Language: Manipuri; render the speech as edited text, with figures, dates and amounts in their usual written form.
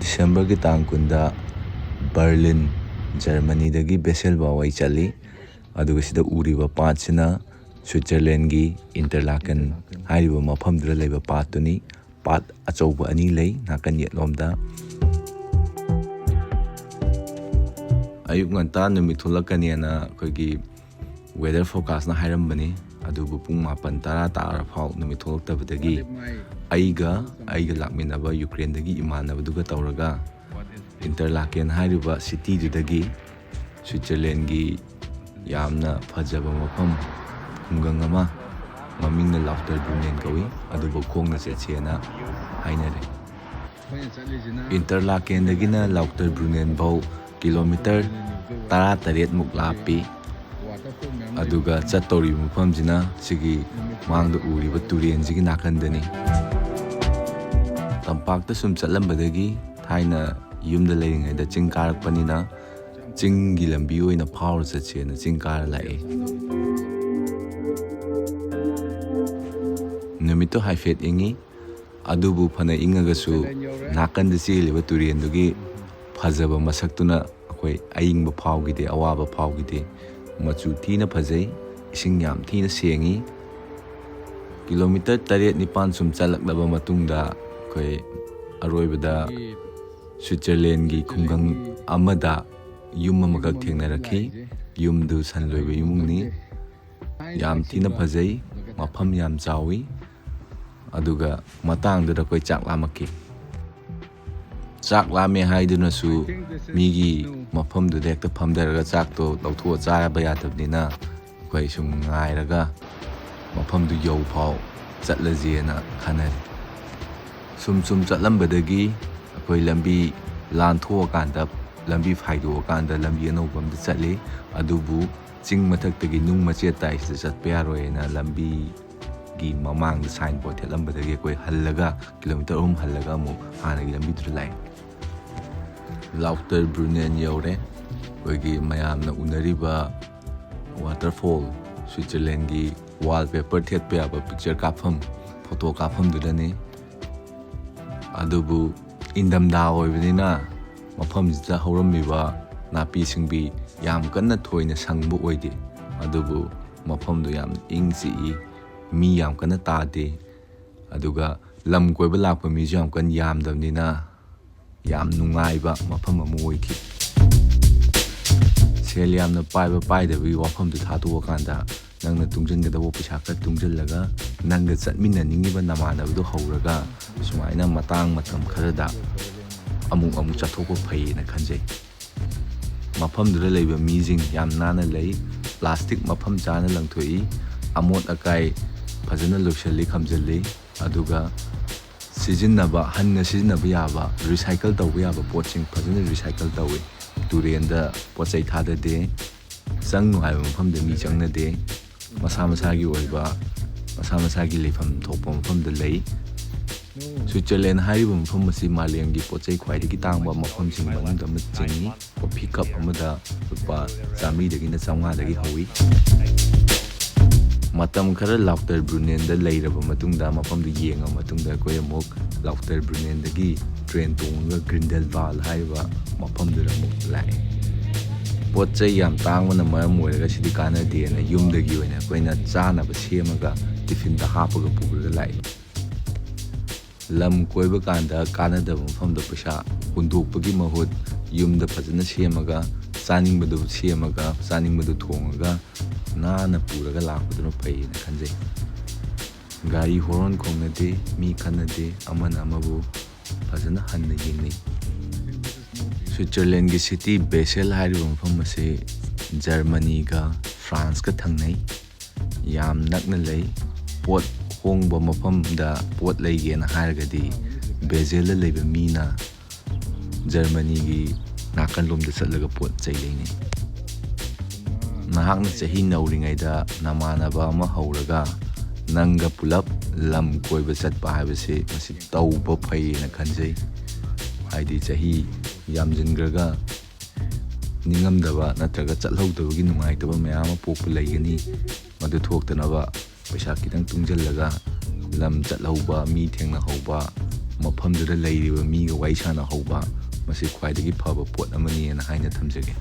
ꯗꯤꯁꯦꯝꯕꯔꯒꯤ ꯇꯥꯡ 10ꯗ ꯕꯔꯂꯤꯟ ꯖꯔꯃꯅꯤꯗꯒꯤ ꯕꯦꯁꯦꯜ ꯐꯥꯎꯕ ꯑꯩ ꯆꯠꯂꯤ. ꯑꯗꯨꯒ ꯁꯤꯗ ꯎꯔꯤꯕ ꯄꯥꯠꯁꯤꯅ ꯁ꯭ꯋꯤꯠꯖꯔꯂꯦꯟꯒꯤ ꯏꯟꯇꯔꯂꯥꯀꯦꯟ ꯍꯥꯏꯔꯤꯕ ꯃꯐꯝꯗꯨꯗ ꯂꯩꯕ ꯄꯥꯠꯇꯨꯅꯤ. ꯄꯥꯠ ꯑꯆꯧꯕ 2 ꯂꯩ ꯅꯥꯀꯟ ꯌꯦꯠꯂꯣꯝꯗ. ꯑꯌꯨꯛ ꯉꯟꯇꯥ ꯅꯨꯃꯤꯠ ꯊꯣꯛꯂꯛꯀꯅꯤꯅ ꯑꯩꯈꯣꯏꯒꯤ ꯋꯦꯗꯔ ꯐꯣꯔꯀꯥꯁꯅ ꯍꯥꯏꯔꯝꯕꯅꯤ. ꯑꯗꯨꯕꯨ ꯄꯨꯡ 9-10 ꯇꯥꯔꯐꯥꯎ ꯅꯨꯃꯤꯠ ꯊꯣꯛꯂꯛꯇꯕꯗꯒꯤ ꯑꯩꯒ ꯂꯥꯛꯃꯤꯟꯅꯕ ꯌꯨꯀ꯭ꯔꯦꯟꯗꯒꯤ ꯏꯃꯥꯟꯅꯕꯗꯨꯒ ꯇꯧꯔꯒ ꯏꯟꯇꯔꯂꯥꯀꯦꯟ ꯍꯥꯏꯔꯤꯕ ꯁꯤꯇꯤꯗꯨꯗꯒꯤ ꯁ꯭ꯋꯤꯠꯖꯔꯂꯦꯟꯒꯤ ꯌꯥꯝꯅ ꯐꯖꯕ ꯃꯐꯝ ꯈꯨꯡꯒꯪ ꯑꯃ ꯃꯃꯤꯡꯅ ꯂꯥꯎꯇꯔꯕ꯭ꯔꯨꯅꯦꯟ ꯀꯧꯏ, ꯑꯗꯨꯕꯨ ꯈꯣꯡꯅ ꯆꯠꯁꯦꯅ ꯍꯥꯏꯅꯔꯦ. ꯏꯟꯇꯔꯂꯥꯀꯦꯟꯗꯒꯤꯅ ꯂꯥꯎꯇꯔꯕ꯭ꯔꯨꯅꯦꯟ ꯐꯥꯎ ꯀꯤꯂꯣꯃꯤꯇꯔ 18ꯃꯨꯛ ꯂꯥꯞꯄꯤ. ꯑꯗꯨꯒ ꯆꯠꯇꯧꯔꯤꯕ ꯃꯐꯝꯁꯤꯅ ꯁꯤꯒꯤ ꯃꯥꯡꯗ ꯎꯔꯤꯕ ꯇꯨꯔꯦꯟꯁꯤꯒꯤ ꯅꯥꯀꯟꯗꯅꯤ. ꯇꯝꯄꯥꯛꯇ ꯁꯨꯝ ꯆꯠꯂꯝꯕꯗꯒꯤ ꯊꯥꯏꯅ ꯌꯨꯝꯗ ꯂꯩꯔꯤꯉꯩꯗ ꯆꯤꯡ ꯀꯥꯔꯛꯄꯅꯤꯅ ꯆꯤꯡꯒꯤ ꯂꯝꯕꯤ ꯑꯣꯏꯅ ꯐꯥꯎꯔ ꯆꯠꯁꯦꯅ ꯆꯤꯡ ꯀꯥꯔ ꯂꯥꯛꯑꯦ. ꯅꯨꯃꯤꯠꯇꯣ ꯍꯥꯏꯐꯦꯠ ꯏꯪꯉꯤ, ꯑꯗꯨꯕꯨ ꯐꯅ ꯏꯪꯉꯒꯁꯨ ꯅꯥꯀꯟꯗ ꯆꯦꯜꯂꯤꯕ ꯇꯨꯔꯦꯟꯗꯨꯒꯤ ꯐꯖꯕ ꯃꯁꯛꯇꯨꯅ ꯑꯩꯈꯣꯏ ꯑꯏꯪꯕ ꯐꯥꯎꯈꯤꯗꯦ, ꯑꯋꯥꯕ ꯐꯥꯎꯈꯤꯗꯦ. ꯃꯆꯨ ꯊꯤꯅ ꯐꯖꯩ, ꯏꯁꯤꯡ ꯌꯥꯝ ꯊꯤꯅ ꯁꯦꯡꯉꯤ. ꯀꯤꯂꯣꯃꯤꯇꯔ 8-9 ꯁꯨꯝ ꯆꯠꯂꯛꯂꯕ ꯃꯇꯨꯡꯗ ꯑꯩꯈꯣꯏ ꯑꯔꯣꯏꯕꯗ ꯁ꯭ꯋꯤꯠꯖꯔꯂꯦꯟꯒꯤ ꯈꯨꯡꯒꯪ ꯑꯃꯗ ꯌꯨꯝ ꯑꯃꯈꯛ ꯊꯦꯡꯅꯔꯛꯈꯤ. ꯌꯨꯝꯗꯨ ꯁꯟ ꯂꯣꯏꯕ ꯏꯃꯨꯡꯅꯤ. ꯌꯥꯝ ꯊꯤꯅ ꯐꯖꯩ, ꯃꯐꯝ ꯌꯥꯝ ꯆꯥꯎꯏ. ꯑꯗꯨꯒ ꯃꯇꯥꯡꯗꯨꯗ ꯑꯩꯈꯣꯏ ꯆꯥꯛ ꯂꯥꯝꯃꯛꯈꯤ. ꯆꯥꯛ ꯂꯥꯝꯃꯦ ꯍꯥꯏꯗꯨꯅꯁꯨ ꯃꯤꯒꯤ ꯃꯐꯝꯗꯨꯗ ꯍꯦꯛꯇ ꯐꯝꯊꯔꯒ ꯆꯥꯛꯇꯣ ꯂꯧꯊꯣꯛꯑ ꯆꯥꯕ ꯌꯥꯗꯕꯅꯤꯅ ꯑꯩꯈꯣꯏ ꯁꯨꯝ ꯉꯥꯏꯔꯒ ꯃꯐꯝꯗꯨ ꯌꯧꯐꯥꯎ ꯆꯠꯂꯁꯦꯅ ꯈꯟꯅꯔꯦ. ꯁꯨꯝ ꯆꯠꯂꯝꯕꯗꯒꯤ ꯑꯩꯈꯣꯏ ꯂꯝꯕꯤ ꯂꯥꯟꯊꯣꯛꯑꯀꯥꯟꯗ, ꯂꯝꯕꯤ ꯐꯥꯏꯗꯣꯛꯑꯀꯥꯟꯗ ꯂꯝꯕꯤ ꯑꯅꯧꯕ ꯑꯃꯗ ꯆꯠꯂꯤ. ꯑꯗꯨꯕꯨ ꯆꯤꯡ ꯃꯊꯛꯇꯒꯤ ꯅꯨꯡ ꯃꯆꯦꯠ ꯇꯥꯏ, ꯁꯤꯗ ꯆꯠꯄ ꯌꯥꯔꯣꯏꯅ ꯂꯝꯕꯤꯒꯤ ꯃꯃꯥꯡꯗ ꯁꯥꯏꯟ ꯕꯣꯔꯗ ꯊꯦꯠꯂꯝꯕꯗꯒꯤ ꯑꯩꯈꯣꯏ ꯍꯜꯂꯒ ꯀꯤꯂꯣꯃꯤꯇꯔ 3 ꯍꯜꯂꯒ ꯑꯃꯨꯛ ꯍꯥꯟꯅꯒꯤ ꯂꯝꯕꯤꯗꯨꯗ ꯂꯥꯛꯑꯦ. ꯂꯥꯎꯇꯔꯕ꯭ꯔꯨꯅꯦꯟ ꯌꯧꯔꯦ. ꯑꯩꯈꯣꯏꯒꯤ ꯃꯌꯥꯝꯅ ꯎꯅꯔꯤꯕ ꯋꯥꯇꯔꯐꯣꯜ, ꯁ꯭ꯋꯤꯠꯖꯔꯂꯦꯟꯒꯤ ꯋꯥꯜꯄꯦꯄꯔ ꯊꯦꯠꯄ ꯌꯥꯕ ꯄꯤꯛꯆꯔ ꯀꯥꯞꯐꯝ, ꯐꯣꯇꯣ ꯀꯥꯞꯐꯝꯗꯨꯗꯅꯤ. ꯑꯗꯨꯕꯨ ꯏꯪꯊꯝꯊꯥ ꯑꯣꯏꯕꯅꯤꯅ ꯃꯐꯝꯁꯤꯗ ꯍꯧꯔꯝꯃꯤꯕ ꯅꯥꯄꯤ ꯁꯤꯡꯕꯤ ꯌꯥꯝ ꯀꯟꯅ ꯊꯣꯏꯅ ꯁꯪꯕ ꯑꯣꯏꯗꯦ. ꯑꯗꯨꯕꯨ ꯃꯐꯝꯗꯨ ꯌꯥꯝ ꯏꯪ ꯆꯤꯛꯏ, ꯃꯤ ꯌꯥꯝ ꯀꯟꯅ ꯇꯥꯗꯦ. ꯑꯗꯨꯒ ꯂꯝ ꯀꯣꯏꯕ ꯂꯥꯛꯄ ꯃꯤꯁꯨ ꯌꯥꯝ ꯀꯟꯅ ꯌꯥꯝꯗꯕꯅꯤꯅ ꯌꯥꯝ ꯅꯨꯡꯉꯥꯏꯕ ꯃꯐꯝ ꯑꯃ ꯑꯣꯏꯈꯤ. ꯁꯦꯜ ꯌꯥꯝꯅ ꯄꯥꯏꯕ ꯄꯥꯏꯗꯕꯒꯤ ꯋꯥꯐꯝꯗꯨ ꯊꯥꯗꯣꯛꯑꯀꯥꯟꯗ ꯅꯪꯅ ꯇꯨꯡꯁꯤꯟꯒꯗꯕ ꯄꯩꯁꯥ ꯈꯔ ꯇꯨꯡꯁꯤꯜꯂꯒ ꯅꯪꯒ ꯆꯠꯃꯤꯟꯅꯅꯤꯡꯉꯤꯕ ꯅꯃꯥꯟꯅꯕꯗꯨ ꯍꯧꯔꯒ ꯁꯨꯃꯥꯏꯅ ꯃꯇꯥꯡ ꯃꯇꯝ ꯈꯔꯗ ꯑꯃꯨꯛ ꯆꯠꯊꯣꯛꯄ ꯐꯩꯌꯦꯅ ꯈꯟꯖꯩ. ꯃꯐꯝꯗꯨꯗ ꯂꯩꯕ ꯃꯤꯁꯤꯡ ꯌꯥꯝ ꯅꯥꯟꯅ ꯂꯩ. ꯄ꯭ꯂꯥꯁꯇꯤꯛ ꯃꯐꯝ ꯆꯥꯅ ꯂꯪꯊꯣꯛꯏ. ꯑꯃꯣꯠ ꯑꯀꯥꯏ ꯐꯖꯅ ꯂꯣꯏꯁꯤꯜꯂꯤ, ꯈꯝꯖꯤꯜꯂꯤ. ꯑꯗꯨꯒ ꯍꯟꯅ ꯁꯤꯖꯤꯟꯅꯕ ꯌꯥꯕ, ꯔꯤꯁꯥꯏꯀꯜ ꯇꯧꯕ ꯌꯥꯕ ꯄꯣꯠꯁꯤꯡ ꯐꯖꯅ ꯔꯤꯁꯥꯏꯀꯜ ꯇꯧꯏ. ꯇꯨꯔꯦꯟꯗ ꯄꯣꯠ ꯆꯩ ꯊꯥꯗꯗꯦ. ꯆꯪꯅꯨ ꯍꯥꯏꯕ ꯃꯐꯝꯗ ꯃꯤ ꯆꯪꯅꯗꯦ. ꯃꯁꯥ ꯃꯁꯥꯒꯤ ꯑꯣꯏꯕ, ꯃꯁꯥ ꯃꯁꯥꯒꯤ ꯂꯩꯐꯝ ꯊꯣꯛꯄ ꯃꯐꯝꯗ ꯂꯩ. ꯁ꯭ꯋꯤꯠꯖꯔꯂꯦꯟ ꯍꯥꯏꯔꯤꯕ ꯃꯐꯝ ꯑꯁꯤ ꯃꯥꯂꯦꯝꯒꯤ ꯄꯣꯠ ꯆꯩ ꯈ꯭ꯋꯥꯏꯗꯒꯤ ꯇꯥꯡꯕ ꯃꯐꯝꯁꯤꯡ ꯃꯅꯨꯡꯗ ꯑꯃ ꯆꯤꯡꯏ. ꯀꯣꯐꯤ ꯀꯞ ꯑꯃꯗ ꯂꯨꯄꯥ 100ꯗꯒꯤꯅ 500ꯗꯒꯤ ꯍꯧꯏ. ꯃꯇꯝ ꯈꯔ ꯂꯥꯎꯇꯔꯕ꯭ꯔꯨꯅꯦꯟꯗ ꯂꯩꯔꯕ ꯃꯇꯨꯡꯗ, ꯃꯐꯝꯗꯨ ꯌꯦꯡꯉꯕ ꯃꯇꯨꯡꯗ ꯑꯩꯈꯣꯏ ꯑꯃꯨꯛ ꯂꯥꯎꯇꯔꯕ꯭ꯔꯨꯅꯦꯟꯗꯒꯤ ꯇ꯭ꯔꯦꯟ ꯇꯣꯡꯉꯒ ꯒ꯭ꯔꯤꯟꯗꯦꯜꯕꯥꯜ ꯍꯥꯏꯔꯤꯕ ꯃꯐꯝꯗꯨꯗ ꯑꯃꯨꯛ ꯂꯥꯛꯑꯦ. ꯄꯣꯠ ꯆꯩ ꯌꯥꯝ ꯇꯥꯡꯕꯅ ꯃꯔꯝ ꯑꯣꯏꯔꯒ ꯁꯤꯗꯤ ꯀꯥꯟꯅꯗꯦꯅ ꯌꯨꯝꯗꯒꯤ ꯑꯣꯏꯅ ꯑꯩꯈꯣꯏꯅ ꯆꯥꯅꯕ ꯁꯦꯝꯃꯒ ꯇꯤꯐꯤꯟꯗ ꯍꯥꯞꯄꯒ ꯄꯨꯔꯒ ꯂꯥꯛꯏ. ꯂꯝ ꯀꯣꯏꯕ ꯀꯥꯟꯗ ꯀꯥꯟꯅꯗꯕ ꯃꯐꯝꯗ ꯄꯩꯁꯥ ꯍꯨꯟꯗꯣꯛꯄꯒꯤ ꯃꯍꯨꯠ ꯌꯨꯝꯗ ꯐꯖꯅ ꯁꯦꯝꯃꯒ, ꯆꯥꯅꯤꯡꯕꯗꯨ ꯁꯦꯝꯃꯒ, ꯆꯥꯅꯤꯡꯕꯗꯨ ꯊꯣꯡꯉꯒ ꯅꯥꯟꯅ ꯄꯨꯔꯒ ꯂꯥꯛꯄꯗꯨꯅ ꯐꯩꯌꯦꯅ ꯈꯟꯖꯩ. ꯒꯥꯔꯤ ꯍꯣꯔꯣꯟ ꯈꯣꯡꯅꯗꯦ, ꯃꯤ ꯈꯟꯅꯗꯦ, ꯑꯃꯅ ꯑꯃꯕꯨ ꯐꯖꯅ ꯍꯟꯅ ꯌꯦꯡꯅꯩ. ꯁ꯭ꯋꯤꯠꯖꯔꯂꯦꯟꯒꯤ ꯁꯤꯇꯤ ꯕꯦꯁꯦꯜ ꯍꯥꯏꯔꯤꯕ ꯃꯐꯝ ꯑꯁꯤ ꯖꯔꯃꯅꯤꯒ ꯐ꯭ꯔꯥꯟꯁꯀ ꯊꯪꯅꯩ. ꯌꯥꯝ ꯅꯛꯅ ꯂꯩ. ꯄꯣꯠ ꯍꯣꯡꯕ ꯃꯐꯝꯗ ꯄꯣꯠ ꯂꯩꯒꯦꯅ ꯍꯥꯏꯔꯒꯗꯤ ꯕꯦꯖꯦꯜꯗ ꯂꯩꯕ ꯃꯤꯅ ꯖꯔꯃꯅꯤꯒꯤ ꯅꯥꯀꯟꯂꯣꯝꯗ ꯆꯠꯂꯒ ꯄꯣꯠ ꯆꯩ ꯂꯩꯅꯩ. ꯅꯍꯥꯛꯅ ꯆꯍꯤ ꯅꯧꯔꯤꯉꯩꯗ ꯅꯃꯥꯟꯅꯕ ꯑꯃ ꯍꯧꯔꯒ ꯅꯪꯒ ꯄꯨꯂꯞ ꯂꯝ ꯀꯣꯏꯕ ꯆꯠꯄ ꯍꯥꯏꯕꯁꯤ ꯃꯁꯤ ꯇꯧꯕ ꯐꯩꯌꯦꯅ ꯈꯟꯖꯩ. ꯍꯥꯏꯗꯤ ꯆꯍꯤ ꯌꯥꯝꯖꯤꯟꯈ꯭ꯔꯒ ꯅꯤꯡꯉꯝꯗꯕ ꯅꯠꯇ꯭ꯔꯒ ꯆꯠꯍꯧꯗꯕꯒꯤ ꯅꯨꯡꯉꯥꯏꯇꯕ ꯃꯌꯥꯝ ꯑꯃ ꯄꯣꯛꯄ ꯂꯩꯒꯅꯤ. ꯃꯗꯨ ꯊꯣꯛꯇꯅꯕ ꯄꯩꯁꯥ ꯈꯤꯇꯪ ꯇꯨꯡꯁꯤꯜꯂꯒ ꯂꯝ ꯆꯠꯍꯧꯕ, ꯃꯤ ꯊꯦꯡꯅꯍꯧꯕ, ꯃꯐꯝꯗꯨꯗ ꯂꯩꯔꯤꯕ ꯃꯤꯒ ꯋꯥꯔꯤ ꯁꯥꯟꯅꯍꯧꯕ ꯃꯁꯤ ꯈ꯭ꯋꯥꯏꯗꯒꯤ ꯐꯕ ꯄꯣꯠ ꯑꯃꯅꯤꯅ ꯍꯥꯏꯅ ꯊꯝꯖꯒꯦ